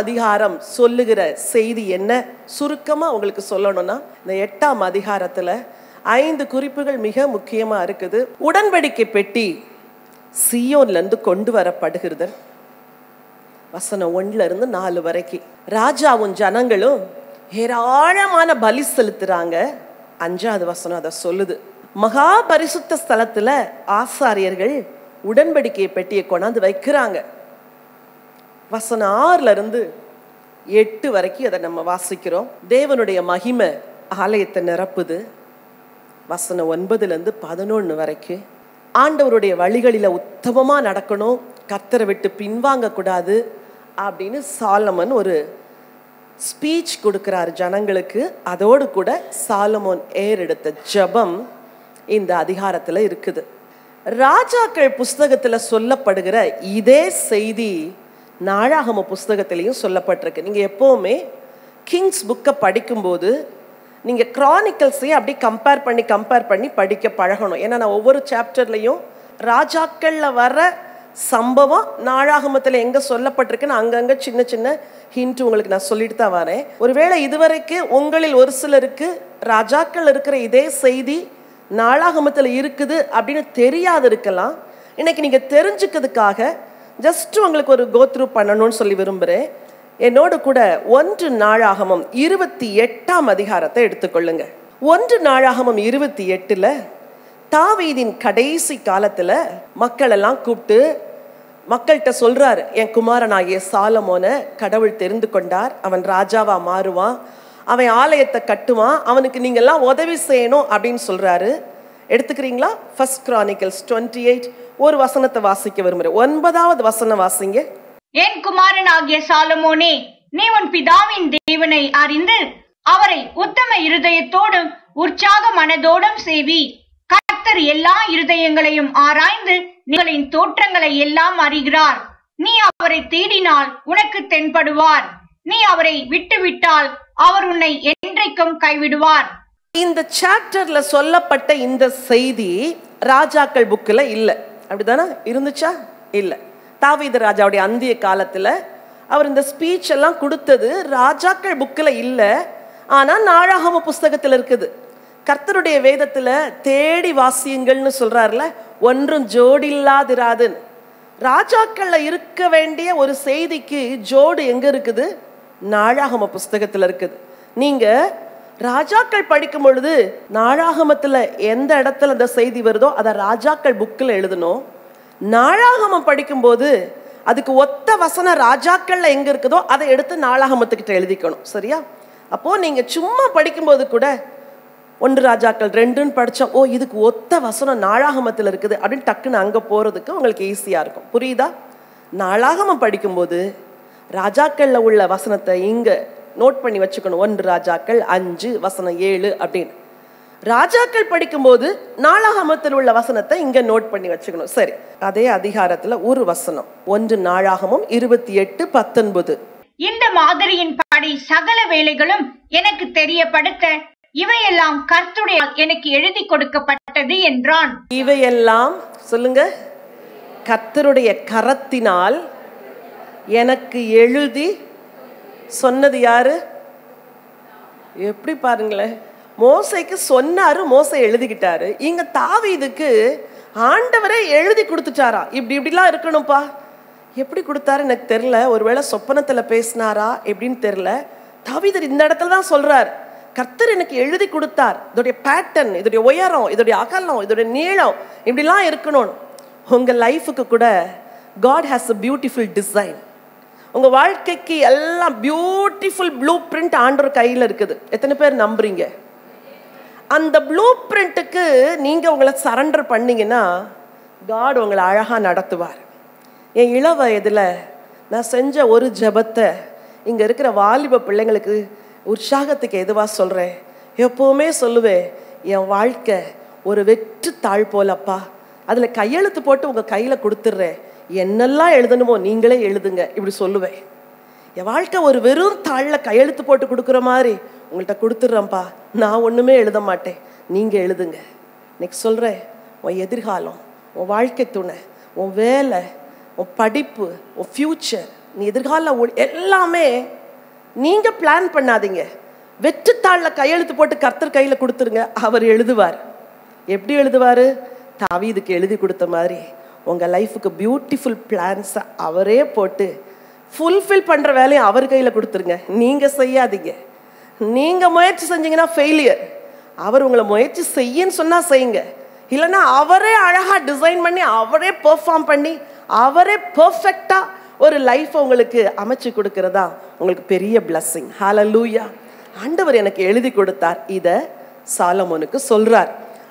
அதிகாரம் சொல்லுகிற செய்தி என்ன சுருக்கமா உங்களுக்கு சொல்லணும்னா, இந்த 8ஆம் அதிகாரத்துல 5 குறிப்புகள் மிக முக்கியமா இருக்குது. உடன்படிக்கை பெட்டி சீயோன்ல இருந்து கொண்டு வரப்படுகிறது. வசனம் 1ல இருந்து 4 வரைக்கும். ராஜாவும் ஜனங்களும் ஏராளமான பலி செலுத்துறாங்க. 5வது வசனம் அதை சொல்லுது. மகா பரிசுத்த ஸ்தலத்துல ஆசாரியர்கள் உடன்படிக்கை பெட்டியை கொண்டாந்து வைக்கிறாங்க. வசனம் 6ல இருந்து 8 வரைக்கும் அதை நம்ம வாசிக்கிறோம். தேவனுடைய மகிமை ஆலயத்தை நிரப்புது. வசனம் 9ல இருந்து 11 வரைக்கும். ஆண்டவருடைய வழிகளில உத்தமமா நடக்கணும், கர்த்தரை விட்டு பின்வாங்க கூடாது அப்படின்னு சாலமன் ஒரு ஸ்பீச் கொடுக்கிறார் ஜனங்களுக்கு. அதோடு கூட சாலமோன் ஏறெடுத்த ஜெபம் இந்த அதிகாரத்துல இருக்குது. ராஜாக்கள் புஸ்தகத்துல சொல்லப்படுகிற இதே செய்தி நாளாகம புஸ்தகத்திலையும் சொல்லப்பட்டிருக்கு. நீங்க எப்பவுமே கிங்ஸ் புக்கை படிக்கும்போது நீங்க கிரானிக்கல்ஸையும் அப்படி கம்பேர் பண்ணி படிக்க பழகணும். ஏன்னா நான் ஒவ்வொரு சாப்டர்லையும் ராஜாக்கள்ல வர சம்பவம் நாளாகமத்துல எங்க சொல்லப்பட்டிருக்குன்னு அங்கங்க சின்ன சின்ன ஹிண்ட் உங்களுக்கு நான் சொல்லிட்டு தான் வரேன். ஒருவேளை இதுவரைக்கும் உங்களில் ஒரு சிலருக்கு ராஜாக்கள் இருக்கிற இதே செய்தி நாளாகமத்துல இருக்குது அப்படின்னு தெரியாது இருக்கலாம். இன்னைக்கு நீங்க தெரிஞ்சுக்கிறதுக்காக ஜஸ்ட் உங்களுக்கு ஒரு கோத்ரூ பண்ணணும்னு சொல்லி விரும்புகிறேன். என்னோடு கூட 1 நாளாகமம் 28ஆம் அதிகாரத்தை எடுத்துக்கொள்ளுங்க. 1 நாளாகமம் 28ல தாவீதின் கடைசி காலத்துல மக்கள் எல்லாம் கூப்பிட்டு மக்கள்கிட்ட சொல்றாரு, என் குமாரனாகிய சாலமோனை கடவுள் தெரிந்து கொண்டார், அவன் ராஜாவா மாறுவான், அவன் ஆலயத்தை கட்டுவான், அவனுக்கு நீங்க எல்லாம் உதவி செய்யணும் அப்படின்னு சொல்றாரு. எடுத்துக்கிறீங்களா? 1 Chronicles 28 ஒரு வசனத்தை வாசிக்க விரும்புறேன். 9வது வசனம் வாசிங்க. என் குமாரனாகிய சாலமோனே, நீ உன் பிதாவின் தேவனை அறிந்து அவரை உத்தம இருதயத்தோடும் உற்சாக மனதோடும் சேவி. கர்த்தர் எல்லா இருதயங்களையும் ஆராய்ந்து நிகளின் தோற்றங்களை எல்லாம் அறிகிறார். நீ அவரை தேடினால் உனக்கு தென்படுவார், நீ அவரை விட்டுவிட்டால் அவர் உன்னை என்றைக்கும் கைவிடுவார். இந்த சாப்டர்ல சொல்லப்பட்ட இந்த செய்தி ராஜாக்கள் புக்ல இல்ல, அப்படிதானே? இருந்துச்சா? இல்ல. தாவீது ராஜாவுடைய அந்திய காலத்துல அவர் இந்த ஸ்பீச் எல்லாம் கொடுத்தது ராஜாக்கள் புக்ல இல்ல, ஆனா நாளாகம புஸ்தகத்துல இருக்குது. கர்த்தருடைய வேதத்துல தேடி வாசியுங்கள்னு சொல்றாருல, ஒன்றும் ஜோடி இல்லாதிராதுன்னு. ராஜாக்கள்ல இருக்க வேண்டிய ஒரு செய்திக்கு ஜோடு எங்க இருக்குது? நாளாகம புஸ்தகத்துல இருக்குது. நீங்க ராஜாக்கள் படிக்கும் பொழுது நாளாகமத்துல எந்த இடத்துல அந்த செய்தி வருதோ அதை ராஜாக்கள் புக்கில் எழுதணும். நாளாகமம் படிக்கும்போது அதுக்கு ஒத்த வசன ராஜாக்கள்ல எங்க இருக்குதோ அதை எடுத்து நாளாகமத்துக்கிட்ட எழுதிக்கணும். சரியா? அப்போ நீங்க சும்மா படிக்கும்போது கூட 1 ராஜாக்கள் 2ன்னு படிச்சா, ஓ இதுக்கு ஒத்த வசனம் நாளாகமத்தில் இருக்குது அப்படின்னு டக்குன்னு அங்க போறதுக்கு உங்களுக்கு ஈஸியா இருக்கும். புரியுதா? நாளாகமம் படிக்கும்போது ராஜாக்கள்ல உள்ள வசனத்தை இங்க நோட் பண்ணி வச்சுக்கணும். 1 ராஜாக்கள் 5 வசனம் 7 அப்படின்னு. ராஜாக்கள் படிக்கும்போது நாளாகமத்தில் உள்ள வசனத்தை இங்க நோட் பண்ணி வச்சுக்கணும். சரி, அதே அதிகாரத்துல ஒரு வசனம் 1 நாளாகமம் 28:19. இந்த மாதிரியின் படி சகல வேலைகளும் எனக்கு தெரியப்படுத்த இவையெல்லாம் கர்த்தருடைய எனக்கு எழுதி கொடுக்கப்பட்டது என்றான். இவையெல்லாம் சொல்லுங்க, கர்த்தருடைய கரத்தினால் எனக்கு எழுதி சொன்னது யாரு? எப்படி பாருங்களேன், மோசைக்கு சொன்னாரு, மோசை எழுதிக்கிட்டாரு. இங்க தாவீதுக்கு ஆண்டவரே எழுதி கொடுத்துட்டாரா, இப்படி இப்படிலாம் இருக்கணும்ப்பா. எப்படி கொடுத்தாரு எனக்கு தெரியல, ஒருவேளை சொப்பனத்துல பேசினாரா எப்படின்னு தெரியல. தாவீது இந்த இடத்துல தான் சொல்றார், கர்த்தர் எனக்கு எழுதி கொடுத்தார், இதோடைய பேட்டர்ன், இதோடைய உயரம், இதோடைய அகலம், இதோடைய நீளம் இப்படிலாம் இருக்கணும். உங்க லைஃபுக்கு கூட God has a beautiful design. உங்க வாழ்க்கைக்கு எல்லாம் பியூட்டிஃபுல் ப்ளூ பிரிண்ட் ஆண்டவர் கையில் இருக்குது. எத்தனை பேர் நம்புறீங்க? அந்த ப்ளூ பிரிண்ட்டுக்கு நீங்க உங்களை சரண்டர் பண்ணீங்கன்னா God உங்களை அழகா நடத்துவார். என் இள வயதுல நான் செஞ்ச ஒரு ஜெபத்தை இங்க இருக்கிற வாலிப பிள்ளைங்களுக்கு உற்சாகத்துக்கு எதுவா சொல்றேன். எப்பவுமே சொல்லுவேன், என் வாழ்க்கை ஒரு வெற்று தாள் போலப்பா, அதுல கையெழுத்து போட்டு உங்க கையில கொடுத்துடுறேன், என்னெல்லாம் எழுதணுமோ நீங்களே எழுதுங்க இப்படி சொல்லுவேன். என் வாழ்க்கை ஒரு வெறும் தாளில் கையெழுத்து போட்டு கொடுக்குற மாதிரி உங்கள்கிட்ட கொடுத்துட்றேன்ப்பா, நான் ஒன்றுமே எழுத மாட்டேன், நீங்கள் எழுதுங்க. நெக்ஸ்ட் சொல்கிறேன், உன் எதிர்காலம், உன் வாழ்க்கை துணை, உன் வேலை, உன் படிப்பு, உன் ஃப்யூச்சர் நீ எதிர்கால எல்லாமே நீங்க பிளான் பண்ணாதீங்க. வெற்றுத்தாள்ல கையெழுத்து போட்டு கர்த்தர் கையில கொடுத்துருங்க, அவர் எழுதுவார். எப்படி எழுதுவாரு? தாவீதுக்கு எழுதி கொடுத்த மாதிரி உங்க லைஃபுக்கு பியூட்டிஃபுல் பிளான்ஸ் அவரே போட்டு ஃபுல்ஃபில் பண்ற வேலையை அவர் கையில கொடுத்துருங்க. நீங்க செய்யாதீங்க. நீங்க முயற்சி செஞ்சீங்கன்னா ஃபெயிலியர். அவர் உங்களை முயற்சி செய்யன்னு சொன்னா செய்யுங்க, இல்லைன்னா அவரே அழகா டிசைன் பண்ணி அவரே பெர்ஃபார்ம் பண்ணி அவரே பெர்ஃபெக்டா ஒரு லைஃப் உங்களுக்கு அமைச்சு கொடுக்கறதா உங்களுக்கு பெரிய பிளஸ்ஸிங். ஹல்லேலூயா. ஆண்டவர் எனக்கு எழுதி கொடுத்தார். இத சாலமோனுக்கு சொல்றார்.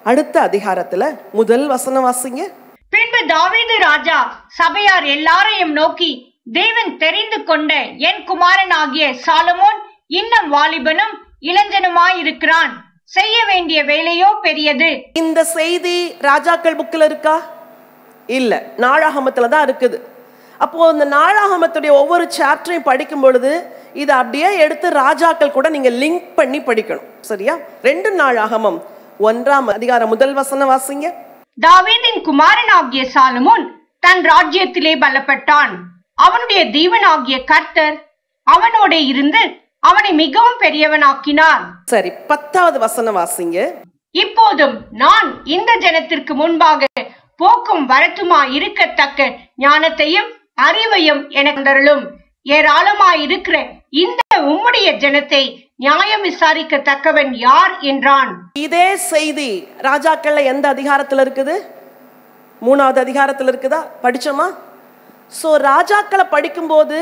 அடுத்த அதிகாரத்துல முதல் வசனம் வாசிங்க. பின்பு தாவீது ராஜா சபையார் எல்லாரையும் நோக்கி, தேவன் தெரிந்து கொண்ட என் குமாரனாகிய சாலமோன் இன்னும் வாலிபனும் இளைஞனுமாயிருக்கிறான், செய்ய வேண்டிய வேலையோ பெரியது. இந்த செய்தி ராஜாக்கள் புக்ல இருக்கா? இல்ல, நாளாகமத்துல தான் இருக்குது. அப்போ இந்த நாளாகமத்துடைய ஒவ்வொரு சாப்டரையும் படிக்கும் பொழுது இதை அப்படியே எடுத்து ராஜாக்கள் கூட நீங்க லிங்க் பண்ணி படிக்கணும். சரியா? 2 நாளாகமம் 1ஆம் அதிகாரம் முதல் வசனம் வாசிங்க. தாவீதின் குமாரனாகிய சாலமோன் தன் ராஜ்யத்திலே பலப்பட்டான். அவனுடைய தேவனாகிய கர்த்தர் அவனோட இருந்து அவனை மிகவும் பெரியவனாக்கினார். சரி, 10வது வசனம் வாசிங்க. இப்போதும் நான் இந்த ஜனத்திற்கு முன்பாக போக்கும் வரத்துமா இருக்கத்தக்க ஞானத்தையும் அறிவையும் எனக்கு தருளும். ஏராளமாயிருக்கிற இந்த உம்முடைய ஜனத்தை நியாயம் விசாரிக்கத்தக்கவன் யார் என்றான். இதே செய்தி ராஜாக்கள்ல எந்த அதிகாரத்துல இருக்குது? 3வது அதிகாரத்துல இருக்குதா? படிச்சோமா? சோ ராஜாக்களை படிக்கும்போது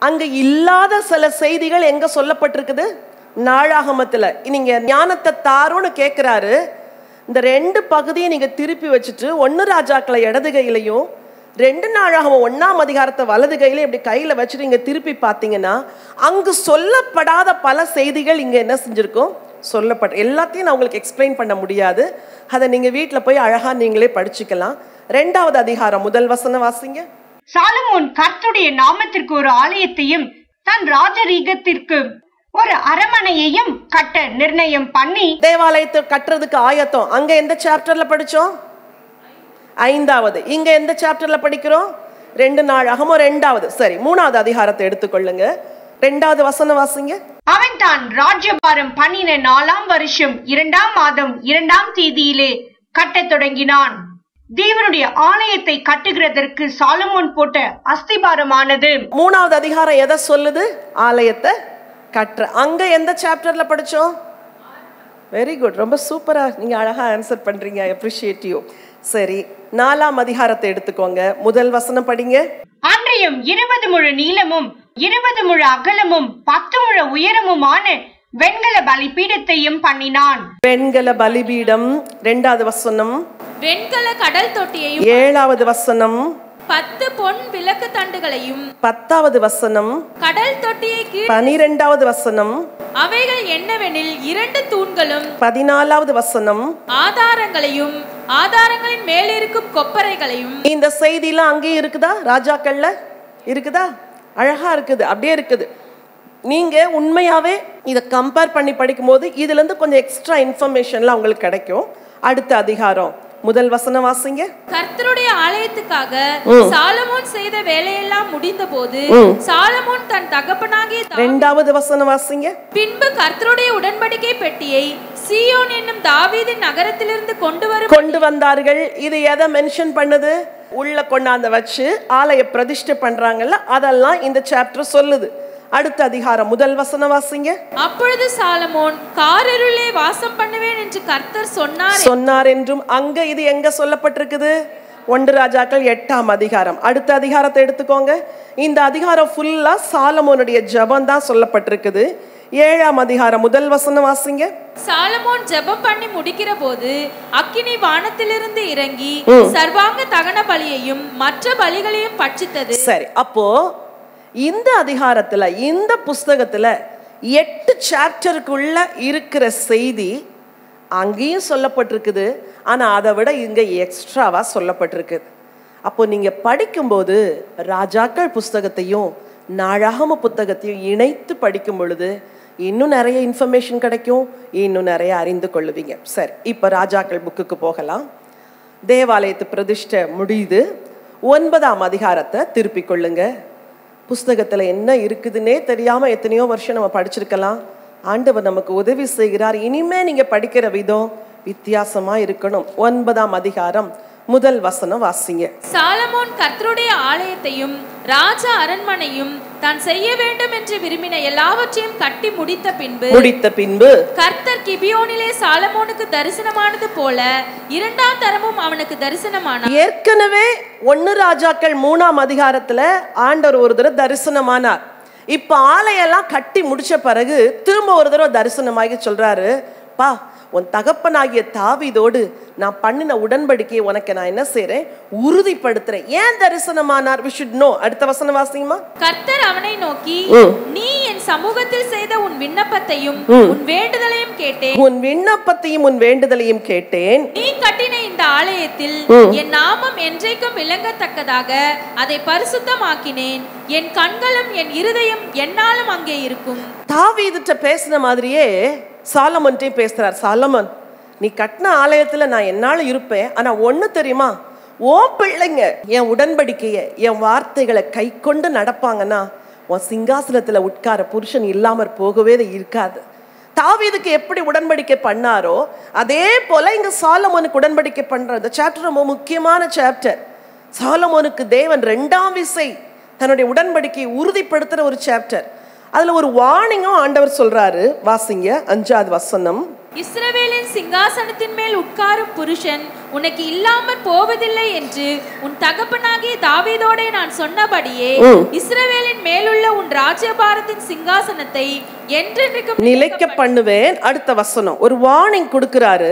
அங்க இல்லாத சில செய்திகள் எங்க சொல்லப்பட்டிருக்குது? நாளாகமத்துல. நீங்க ஞானத்தை தாரோன்னு கேட்கிறாரு. இந்த 2 பகுதியை நீங்க திருப்பி வச்சுட்டு 1 ராஜாக்களை இடது கையிலையும் 2 நாளாகமம் 1ஆம் அதிகாரத்தை வலது கையில இப்படி கையில வச்சுட்டு நீங்க திருப்பி பார்த்தீங்கன்னா அங்கு சொல்லப்படாத பல செய்திகள் இங்க என்ன செஞ்சிருக்கும்? சொல்லப்பட்ட எல்லாத்தையும் நான் உங்களுக்கு எக்ஸ்பிளைன் பண்ண முடியாது. அதை நீங்க வீட்டுல போய் அழகா நீங்களே படிச்சுக்கலாம். 2வது அதிகாரம் முதல் வசனம் வாசிங்க. சாலமோன் கர்த்தருடைய நாமத்திற்கு ஒரு ஆலயத்தையும் தன் ராஜரீகத்திற்கு ஒரு அரமனையையும் கட்ட நிர்ணயம் பண்ணி, தேவாலயத்தை கட்டுறதுக்கு ஆயத்தம். அங்க எந்த சாப்டர்ல படிச்சோம்? 5வது. இங்க எந்த சாப்டர்ல படிக்கிறோம்? 2 நாளாகமம் 2வது. சரி, 3வது அதிகாரத்தை எடுத்துக்கொள்ளுங்க. 2வது வசனம் வாசிங்க. அவன் தான் ராஜ்யபாரம் பண்ணின 4ஆம் வருஷம் 2ஆம் மாதம் 2ஆம் தேதியிலே கட்டத் தொடங்கினான். தேவனுடைய ஆலயத்தை கட்டுகிறதற்கு சாலமோன் போட்ட அஸ்திபாரமானது. 3வது அதிகாரம் எதை சொல்லுது? ஆலயத்தை கட்டுற. அங்க எந்த சாப்டர்ல படிச்சோம்? வெரி குட், ரொம்ப சூப்பரா நீங்க அழகா ஆன்சர் பண்றீங்க. I appreciate you. சரி, 4ஆம் அதிகாரத்தை எடுத்துக்கோங்க. முதல் வசனம் படிங்க. அன்றையும் 20 முழ நீளமும் 20 முழ அகலமும் 10 முழ உயரமுமான வெண்கல பலிபீடத்தையும் பண்ணினான். வெண்கல பலிபீடம். 2வது வசனம். வெண்கல கடல் தொட்டியையும். 7வது வசனம். 10 பொன் விளக்கு தண்டுகளையும். 10வது வசனம். கடல் தொட்டியை கீழ். 12வது வசனம். அவைகள் என்னவெனில் 2 தூண்களும். 14வது வசனம். ஆதாரங்களையும் ஆதாரங்களின் மேல் இருக்கும் கொப்பரைகளையும். இந்த செய்திலாம் அங்கேயும் இருக்குதா? ராஜாக்கள்ல இருக்குதா? அழகா இருக்குது, அப்படியே இருக்குது. நீங்க உண்மையாவே இதை கம்பேர் பண்ணி படிக்கும் போது இதுல இருந்து கொஞ்சம் எக்ஸ்ட்ரா இன்ஃபர்மேஷன்லாம் உங்களுக்கு கிடைக்கும். அடுத்த அதிகாரம் முதல் வசனம் வாசிங்க. கர்த்தருடைய ஆலயத்துக்காக சாலமோன் செய்த வேலையெல்லாம் முடிந்த போது சாலமோன் தன் தகப்பனாகிய 2வது வசனம் வாசிங்க. பின்பு கர்த்தருடைய உடன்படிக்கை பெட்டியை சீயோன் என்னும் தாவீதின் நகரத்திலிருந்து கொண்டு வந்தார்கள். இது எதை மென்ஷன் பண்ணுது? உள்ள கொண்டாந்து வச்சு ஆலய பிரதிஷ்டை பண்றாங்கல்ல, அதெல்லாம் இந்த சாப்டர் சொல்லுது. அடுத்த அதிகாரம் முதல் வசனம் வாசிங்க. அப்பொழுது சாலமோன் காரிருளிலே வாசம் பண்ணுவேன் என்று கர்த்தர் சொன்னார் என்றும் அங்க இது எங்க சொல்லப்பட்டிருக்குது? 1 ராஜாக்கள் 8ஆம் அதிகாரம். அடுத்த அதிகாரத்தை எடுத்துக்கோங்க. இந்த அதிகாரம் ஃபுல்லா சாலமோனுடைய ஜெபம் தான் சொல்லப்பட்டிருக்குது. 7ஆம் அதிகாரம் முதல் வசனம் வாசிங்க. சாலமோன் ஜெபம் பண்ணி முடிக்கிற போது அக்கினி வானத்திலிருந்து இறங்கி சர்வாங்க தகன பலியையும் மற்ற பலிகளையும் பட்சித்தது. சரி, அப்போ இந்த அதிகாரத்துல இந்த புஸ்தகத்துல 8 சாப்டருக்குள்ள இருக்கிற செய்தி அங்கேயும் சொல்லப்பட்டிருக்குது. ஆனா அதை விட இங்க எக்ஸ்ட்ராவா சொல்லப்பட்டிருக்கு. அப்போ நீங்க படிக்கும்போது ராஜாக்கள் புஸ்தகத்தையும் நாளாகம புத்தகத்தையும் இணைத்து படிக்கும் பொழுது இன்னும் நிறைய இன்ஃபர்மேஷன் கிடைக்கும், இன்னும் நிறைய அறிந்து கொள்ளுவீங்க. சரி, இப்ப ராஜாக்கள் புக்குக்கு போகலாம். தேவாலயத்து பிரதிஷ்டை முடியுது. 9ஆம் அதிகாரத்தை திருப்பிக் கொள்ளுங்க. புஸ்தகத்துல என்ன இருக்குதுன்னே தெரியாம எத்தனையோ வருஷம் நம்ம படிச்சிருக்கலாம். ஆண்டவர் நமக்கு உதவி செய்கிறார். இனிமே நீங்க படிக்கிற விதம் வித்தியாசமா இருக்கணும். 9ஆம் அதிகாரம் முதல் வசனம் வாசிங்க. சாலமோன் கர்த்தருடைய ஆலயத்தையும் ராஜா அரண்மனையும் தான் செய்ய வேண்டும் என்று விரும்பின எல்லாவற்றையும் கட்டி முடித்த பின்பு கர்த்தர் கிபியோனிலே சாலமோனுக்கு தரிசனமானது போல 2ஆம் தரமும் அவனுக்கு தரிசனமானார். ஏற்கனவே 1 ராஜாக்கள் 3ஆம் அதிகாரத்துல ஆண்டவர் ஒரு தடவை தரிசனமானார். இப்ப ஆலயெல்லாம் கட்டி முடிச்ச பிறகு திரும்ப ஒரு தடவை தரிசனமாகி சொல்றாரு, பா உன் தகப்பனாகிய தாவீதோடு நான் பண்ணின உடன்படிக்கையை உனக்கு நான் என்ன செய்றேன், உறுதிப்படுத்துறேன். ஏன் தரிசனமானார்? we should know. அடுத்த வசனம் வாசிங்கம்மா. கர்த்தர் அவனை நோக்கி, நீ என் சமூகத்தில் செய்த உன் விண்ணப்பத்தையும் உன் வேண்டுதலையும் கேட்டேன். உன் விண்ணப்பத்தையும் உன் வேண்டுதலையும் கேட்டேன். நீ கட்டின இந்த ஆலயத்தில் என் நாமம் என்றைக்கும் விளங்கத்தக்கதாக அதை பரிசுத்தமாக்கினேன். என் கண்களும் என் இருதயம் என்னாலும் அங்கே இருக்கும். தாவீதுட்ட பேசின மாதிரியே சாலமோன்ட்டே பேசுறார். சாலமோன், நீ கட்டின ஆலயத்துல நான் என்னால இருப்பேன். ஆனா ஒண்ணு தெரியுமா, ஓ பிள்ளைங்க என் உடன்படிக்கைய என் வார்த்தைகளை கை கொண்டு நடப்பாங்கன்னா உன் சிங்காசனத்துல உட்கார புருஷன் இல்லாமற் போகவே இருக்காது. தாவீதுக்கு எப்படி உடன்படிக்கை பண்ணாரோ அதே போல இங்க சாலமோனுக்கு உடன்படிக்கை பண்ற இந்த சாப்டர் ரொம்ப முக்கியமான சாப்டர். சாலமோனுக்கு தேவன் 2ஆம் விசை தன்னுடைய உடன்படிக்கையை உறுதிப்படுத்துற ஒரு சாப்டர். அதுல ஒரு வார்னிங்கும் ஆண்டவர் சொல்றாரு. வாசிங்க 5ஆவது வசனம். இஸ்ரவேலின் சிங்காசனத்தின் மேல் உட்காரும் புருஷன் உனக்கு இல்லாமற் போவதில்லை என்று உன் தகப்பனாகிய தாவீதோடே நான் சொன்னபடியே இஸ்ரவேலின் மேலுள்ள உன் ராஜ்யபாரத்தின் சிங்காசனத்தை என்றென்றைக்கும் நிலைக்க பண்ணுவேன். அடுத்த வசனம் ஒரு வார்னிங் கொடுக்கிறாரு.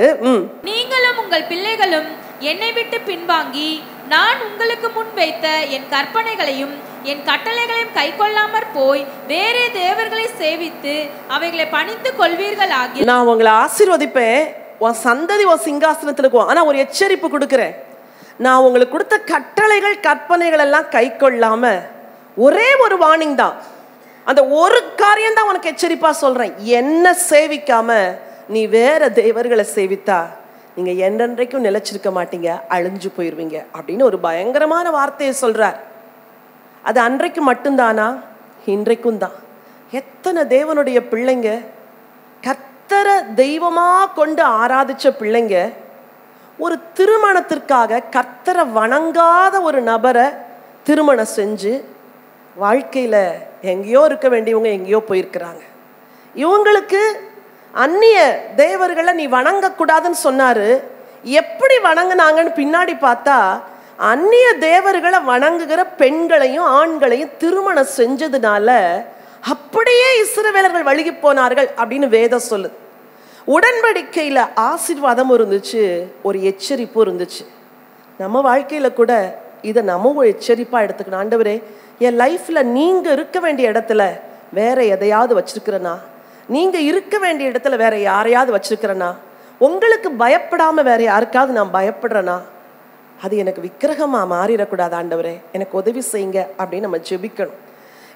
நீங்களும் உங்கள் பிள்ளைகளும் என்னை விட்டு பின்வாங்கி நான் உங்களுக்கு முன் வைத்த என் கற்பனைகளையும் என் கட்டளைகளையும் கை கொள்ளாமற் போய் வேறே தேவர்களை சேவித்து அவைகளை பணிந்து கொள்வீர்கள் ஆகிய நான் உங்களை ஆசீர்வதிப்பேன். உன் சந்ததி உன் சிங்காசனத்துல இருக்கும். ஆனா ஒரு எச்சரிப்பு கொடுக்கிறேன். நான் உங்களுக்கு கொடுத்த கட்டளைகள் கற்பனைகள் எல்லாம் கை கொள்ளாம ஒரே ஒரு வார்னிங் தான். அந்த ஒரு காரியம் தான் உனக்கு எச்சரிப்பா சொல்றேன். என்ன சேவிக்காம நீ வேற தேவர்களை சேவித்தா நீங்க என்றென்றைக்கும் நிலைச்சிருக்க மாட்டீங்க, அழிஞ்சு போயிருவீங்க அப்படின்னு ஒரு பயங்கரமான வார்த்தையை சொல்றார். அது அன்றைக்கு மட்டும்தானா? இன்றைக்கும் தான். எத்தனை தேவனுடைய பிள்ளைங்க, கர்த்தரை தெய்வமா கொண்டு ஆராதிச்ச பிள்ளைங்க, ஒரு திருமணத்திற்காக கர்த்தரை வணங்காத ஒரு நபரை திருமணம் செஞ்சு வாழ்க்கையில எங்கேயோ இருக்க வேண்டியவங்க எங்கேயோ போயிருக்கிறாங்க. இவங்களுக்கு அந்நிய தேவர்களை நீ வணங்கக்கூடாதுன்னு சொன்னாரு. எப்படி வணங்குனாங்கன்னு பின்னாடி பார்த்தா அந்நிய தேவர்களை வணங்குகிற பெண்களையும் ஆண்களையும் திருமணம் செஞ்சதுனால அப்படியே இஸ்ரவேலர்கள் வழுகி போனார்கள் அப்படின்னு வேதம் சொல்லுது. உடன்படிக்கையில ஆசீர்வாதம் இருந்துச்சு, ஒரு எச்சரிப்பு இருந்துச்சு. நம்ம வாழ்க்கையில கூட இதை நம்ம ஒரு எச்சரிப்பா எடுத்துக்கணும். ஆண்டவரே, என் லைஃப்ல நீங்க இருக்க வேண்டிய இடத்துல வேற எதையாவது வச்சிருக்கிறனா, நீங்க இருக்க வேண்டிய இடத்துல வேற யாரையாவது வச்சிருக்கிறனா, உங்களுக்கு பயப்படாம வேற யாருக்காவது நான் பயப்படுறேனா, அது எனக்கு விக்கிரகமா மாறிடக்கூடாது. ஆண்டவரே எனக்கு உதவி செய்யுங்க அப்படின்னு நம்ம ஜெபிக்கணும்.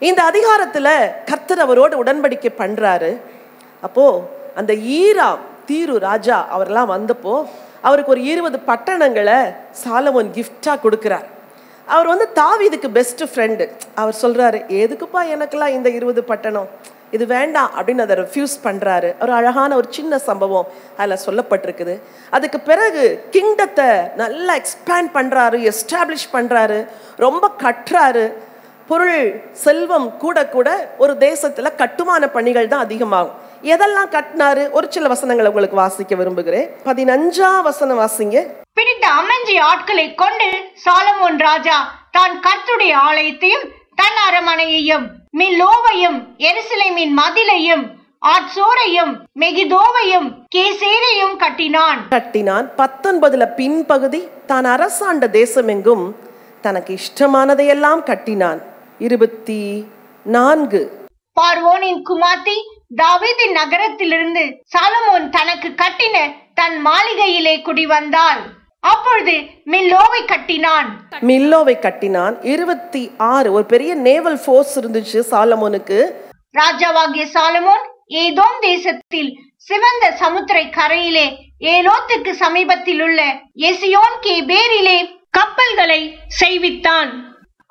இந்த அதிகாரத்துல கர்த்தர் அவரோடு உடன்படிக்கை பண்றாரு. அப்போ அந்த ஈராம் தீரு ராஜா அவரெல்லாம் வந்தப்போ அவருக்கு ஒரு 20 பட்டணங்களை சாலமோன் கிஃப்டா கொடுக்கிறார். அவர் தாவீதுக்கு பெஸ்ட் ஃப்ரெண்டு. அவர் சொல்றாரு, எதுக்குப்பா எனக்கெல்லாம் இந்த 20 பட்டணம், இது வேண்டாம் அப்படின்னு அதை ரெஃப்யூஸ் பண்றாரு. ஒரு அழகான ஒரு சின்ன சம்பவம் அதில் சொல்லப்பட்டிருக்குது. அதுக்கு பிறகு கிங்டத்தை நல்லா எக்ஸ்பேண்ட் பண்றாரு, எஸ்டாப்ளிஷ் பண்றாரு, ரொம்ப கட்டுறாரு. பொருள் செல்வம் கூட கூட ஒரு தேசத்துல கட்டுமான பணிகள் தான் அதிகமாகும். எதெல்லாம் கட்டினாரு? ஒரு சில வசனங்களை உங்களுக்கு வாசிக்க விரும்புகிறேன். 15ஆம் வசனம் வாசிங்க. பிடித்த அமைஞ்சி ஆட்களை கொண்டு சாலமோன் ராஜா தான் கர்த்தருடைய ஆலயத்தையும் தன் அரமனையையும் மில்லோவையும் எருசலேமின் மதிலையும் ஆட்சோரையும் மெகிதோவையும் கேசேரையும் கட்டினான். 19 பின்பகுதி தான் அரசாண்ட தேசம் எங்கும் தனக்கு இஷ்டமானதையெல்லாம் கட்டினான். 24 பார்வோனின் குமார்த்தி தாவீதின் நகரத்திலிருந்து சாலமோன் தனக்கு கட்டின தன் மாளிகையிலே குடி வந்தாள். அப்பொழுது மில்லோவை கட்டினான். 26 ஒரு பெரிய நேவல் ஃபோர்ஸ் இருந்துச்சு சாலமோனுக்கு. ராஜாவாகிய சாலமோன் ஏதோம் தேசத்தில் சிவந்த சமுத்திரை கரையிலே ஏலோத்துக்கு சமீபத்தில் உள்ள எசியோன் கேபேரிலே கப்பல்களை செய்வித்தான்.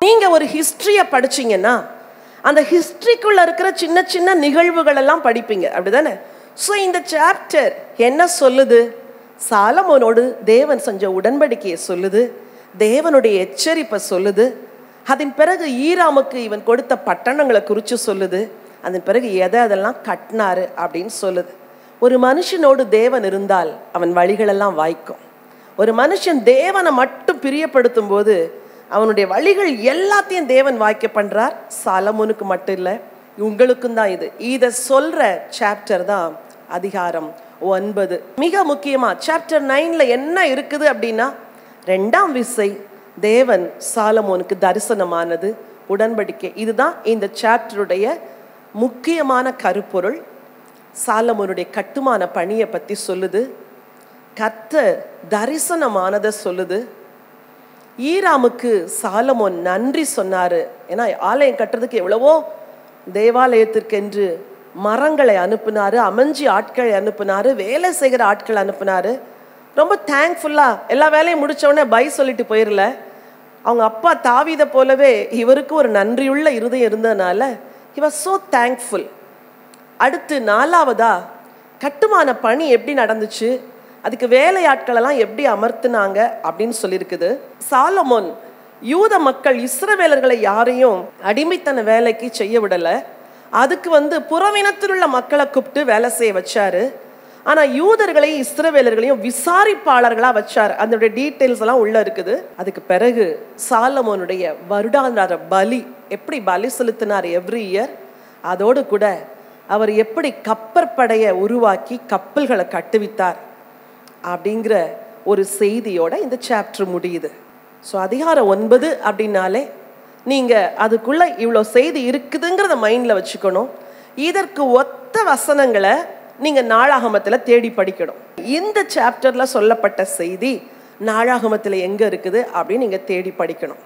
நீங்க ஒரு ஹிஸ்டரிய படிச்சீங்கன்னா அந்த ஹிஸ்டரிக்குள்ள இருக்கிற சின்ன சின்ன நிகழ்வுகள் எல்லாம் படிப்பீங்க, அப்படிதானே? ஸோ இந்த சாப்டர் என்ன சொல்லுது? சாலமோனோடு தேவன் செஞ்ச உடன்படிக்கையை சொல்லுது, தேவனுடைய எச்சரிப்பை சொல்லுது. அதன் பிறகு ஈராமுக்கு இவன் கொடுத்த பட்டணங்களை குறித்து சொல்லுது. அதன் பிறகு அதெல்லாம் கட்டினாரு அப்படின்னு சொல்லுது. ஒரு மனுஷனோடு தேவன் இருந்தால் அவன் வழிகளெல்லாம் வாய்க்கும். ஒரு மனுஷன் தேவனை மட்டும் பிரியப்படுத்தும் போது அவனுடைய வழிகள் எல்லாத்தையும் தேவன் வாய்க்க பண்றார். சாலமோனுக்கு மட்டும் இல்லை, உங்களுக்கும் தான். இதை சொல்ற சாப்டர் தான் அதிகாரம் 9. மிக முக்கியமா சாப்டர் 9ல என்ன இருக்குது அப்படின்னா, 2ஆம் விசை தேவன் சாலமோனுக்கு தரிசனமானது, உடன்படிக்கை. இதுதான் இந்த சாப்டருடைய முக்கியமான கருப்பொருள். சாலமோனுடைய கட்டுமான பணியை பற்றி சொல்லுது, கர்த்தர் தரிசனமானதை சொல்லுது. ஈராமுக்கு சாலமோன் நன்றி சொன்னாரு. ஏன்னா ஆலயம் கட்டுறதுக்கு எவ்வளவோ தேவாலயத்திற்கென்று மரங்களை அனுப்புனாரு, அமைஞ்சி ஆட்களை அனுப்புனாரு, வேலை செய்கிற ஆட்களை அனுப்புனாரு. ரொம்ப தேங்க்ஃபுல்லா எல்லா வேலையும் முடிச்சவொடனே பை சொல்லிட்டு போயிடல. அவங்க அப்பா தாவீதை போலவே இவருக்கு ஒரு நன்றியுள்ள இருதயம் இருந்ததுனால he was so thankful. அடுத்து 4வதா கட்டுமான பணி எப்படி நடந்துச்சு, அதுக்கு வேலையாட்களெல்லாம் எப்படி அமர்த்தினாங்க அப்படின்னு சொல்லியிருக்குது. சாலமோன் யூத மக்கள் இஸ்ரவேலர்களை யாரையும் அடிமைத்தன வேலைக்கு செய்ய விடலை. அதுக்கு புறவினத்தில் உள்ள மக்களை கூப்பிட்டு வேலை செய்ய வச்சாரு. ஆனால் யூதர்களையும் இஸ்ரவேலர்களையும் விசாரிப்பாளர்களாக வச்சார். அதனுடைய டீட்டெயில்ஸ் எல்லாம் உள்ள இருக்குது. அதுக்கு பிறகு சாலமோனுடைய வருடாந்திர பலி, எப்படி பலி செலுத்தினார் எவ்ரி இயர், அதோடு கூட அவர் எப்படி கப்பற்படையை உருவாக்கி கப்பல்களை கட்டுவித்தார் அப்படிங்கிற ஒரு செய்தியோட இந்த சாப்டர் முடியுது. ஸோ அதிகாரம் 9 அப்படின்னாலே நீங்கள் அதுக்குள்ள இவ்வளோ செய்தி இருக்குதுங்கிறத மைண்டில் வச்சுக்கணும். இதற்கு ஒத்த வசனங்களை நீங்கள் நாளாகமத்தில் தேடி படிக்கணும். இந்த சாப்டரில் சொல்லப்பட்ட செய்தி நாளாகமத்தில் எங்கே இருக்குது அப்படின்னு நீங்கள் தேடி படிக்கணும்.